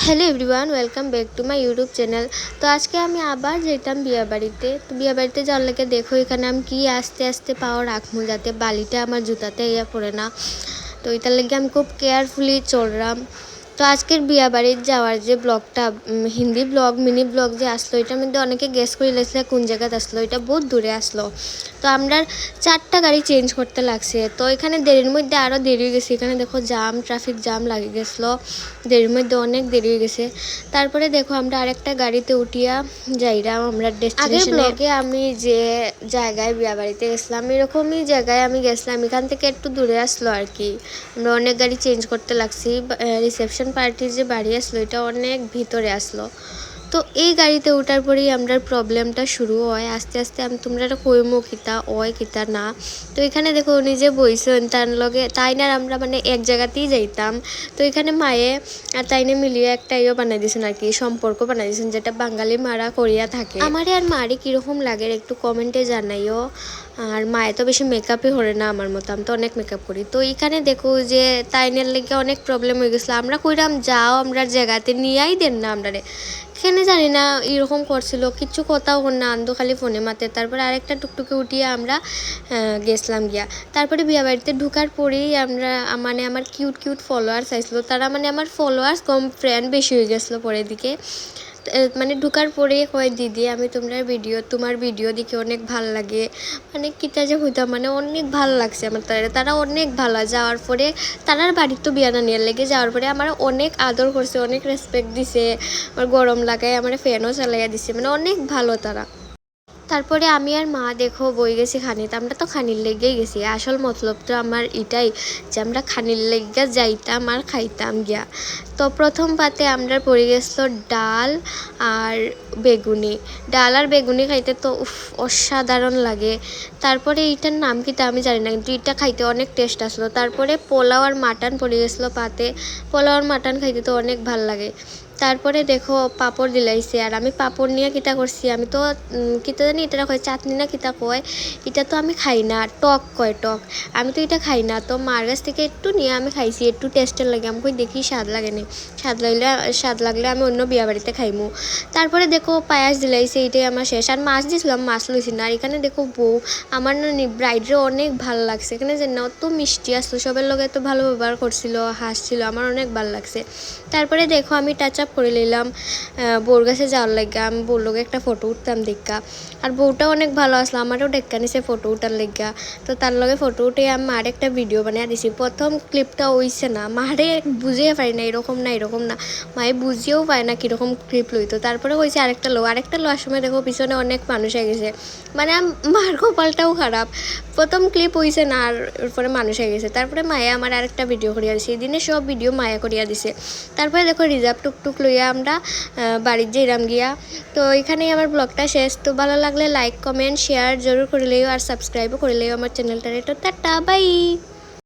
Hello everyone, welcome back to my YouTube channel. তো আজকে আমি আবার যেতাম বিয়া বাড়িতে। তো বিয়া বাড়িতে যাওয়ার লেগে দেখো এখানে আমি কি আস্তে আস্তে পাও রাখবো যাতে বালিটা আমার জুতাতে ইয়া পড়ে না। তো এটার লেগে আমি খুব কেয়ারফুলি চললাম। তো আজকের বিয়া বাড়ির যাওয়ার যে ব্লগটা হিন্দি ব্লগ মিনি ব্লগ যে আসলো, এটার মধ্যে অনেকে গেস করে লেগেছে কোন জায়গাতে আসলো। এটা বহুত দূরে আসলো। তো আমরা 4টা গাড়ি চেঞ্জ করতে লাগছে। তো এখানে দেরির মধ্যে আরও দেরি হয়ে গেছে। এখানে দেখো জাম, ট্রাফিক জাম লাগে গেছিলো, দেরির মধ্যে অনেক দেরি হয়ে গেছে। তারপরে দেখো আমরা আরেকটা গাড়িতে উঠিয়া যাইরাম আমরা ডেস্টিনেশনে। আগের ব্লগে আমি যে জায়গায় বিয়া বাড়িতে গেছিলাম এরকমই জায়গায় আমি গেছিলাম, এখান থেকে একটু দূরে আসলো আর কি। আমরা অনেক গাড়ি চেঞ্জ করতে লাগছি। রিসেপশন পার্টির যে বাড়ি আসলো এটা অনেক ভিতরে আসলো। তো এই গাড়িতে ওঠার পরেই আমরা প্রবলেমটা শুরু হয় আস্তে আস্তে। আমি তোমরা কইমো কিতা ওই কিতা না। তো এখানে দেখো উনি যে বইছেন তার লগে তাই না আমরা মানে এক জায়গাতেই যাইতাম। তো এখানে মায়ে আর তাইনে মিলিয়ে একটা ইয়ে বানাই দিয়েছেন আর কি, সম্পর্ক বানাই দিয়েছেন যেটা বাঙালি মারা করিয়া থাকে। আমারে আর মারি কীরকম লাগে একটু কমেন্টে জানাইও। আর মায়ে তো বেশি মেকআপই করে না আমার মতো, আমি তো অনেক মেকআপ করি। তো এখানে দেখো যে তাইনের লেগে অনেক প্রবলেম হয়ে গেছিলো। আমরা কইরাম যাও আমরা জায়গাতে নিয়েই দেন না আমরা রে। এখানে জানি না এরকম করছিল, কিচ্ছু কথাও না, আন্দো খালি ফোনে মাতে। তারপরে আরেকটা টুকটুকে উঠিয়ে আমরা গেছিলাম গিয়া। তারপরে বিয়া বাড়িতে ঢুকার পরেই আমরা মানে আমার কিউট কিউট ফলোয়ার্স আসলো, তারা মানে আমার ফলোয়ার্স কম ফ্রেন্ড বেশি হয়ে গেছিলো পরের দিকে। মানে ঢুকার পরে কয় দিদি আমি তোমার ভিডিও দেখে অনেক ভাল লাগে, মানে কিতা যে হইতাম মানে অনেক ভাল লাগছে আমার। তারা অনেক ভালো। যাওয়ার পরে তারার বাড়ির তো বিয়া না নিয়ে লেগে যাওয়ার পরে আমার অনেক আদর করছে, অনেক রেসপেক্ট দিছে, আমার গরম লাগায় আমার ফ্যানও চালাইয়া দিছে, মানে অনেক ভালো তারা। তারপরে আমি আর মা দেখো বই গেছি খানিতে। আমরা তো খানির লেগেই গেছি, আসল মতলব তো আমার এটাই যে আমরা খানির লেগে যাইতাম আর খাইতাম গিয়া। তো প্রথম পাতে আমরা পড়ে গেছিলো ডাল আর বেগুনি। ডাল আর বেগুনি খাইতে তো অসাধারণ লাগে। তারপরে এইটার নাম কিটা আমি জানি না, কিন্তু এটা খাইতে অনেক টেস্ট আসলো। তারপরে পোলাও আর মাটন পড়ে গেছিলো পাতে। পোলাও আর মাটন খাইতে তো অনেক ভাল লাগে। তারপরে দেখো পাঁপড় দিলাইছে, আর আমি পাঁপড় নিয়ে কিতা করছি, আমি তো কিতা জানি এটা কয় চাটনি না কিতা কয়, এটা তো আমি খাই না, টক কয় টক। আমি তো এটা খাই না। তো মার কাছ থেকে একটু নিয়ে আমি খাইছি, একটু টেস্টের লাগে। আমি কই দেখি স্বাদ লাগে নি, স্বাদ লাগলে আমি অন্য বিয়া বাড়িতে খাইমু। তারপরে দেখো পায়াস দিলাইছে, এইটাই আমার শেষ। আর মাছ দিয়েছিলাম, মাছ লইছি না। আর এখানে দেখো বউ আমার না ব্রাইডরে অনেক ভালো লাগছে। এখানে যে না অত মিষ্টি আসলো, সবার লগে এত ভালো ব্যবহার করছিল, হাসছিল, আমার অনেক ভালো লাগছে। তারপরে দেখো আমি টাচ আপ করে নিলাম বউর কাছে যাওয়ার লাগা। আমি বউর লগে একটা ফটো উঠতাম দেখা, আর বউটাও অনেক ভালো আসলো, আমারও ডেক্কা নিছে ফটো উঠার লেগা। তো তার লগে ফটো উঠে আমি মার একটা ভিডিও বানিয়ে দিছি। প্রথম ক্লিপটা হইছে না, মারে বুঝিয়ে পারি না এরকম না এরকম না, মায়ে বুঝিয়েও পায় না কীরকম ক্লিপ লইতো। তারপরে হয়েছে আরেকটা লোয়ার সময় দেখো পিছনে অনেক মানুষ হয়ে গেছে, মানে মার কপালটাও খারাপ। প্রথম ক্লিপ হইছে না আর এরপরে মানুষ হয়ে গেছে। তারপরে মায়ে আমার আরেকটা ভিডিও করিয়া দিছে, এই দিনে সব ভিডিও মায়া করিয়া দিছে। তারপরে দেখো রিজার্ভ টুকটুক লইয়া আমরা বাড়ির যাইরাম গিয়া। তো এখানেই আমার ব্লগটা শেষ। তো ভালো লাগলে লাইক কমেন্ট শেয়ার জরুর করিলেও, আর সাবস্ক্রাইবও করিলেও আমার চ্যানেলটারে। তো টাটা বাই।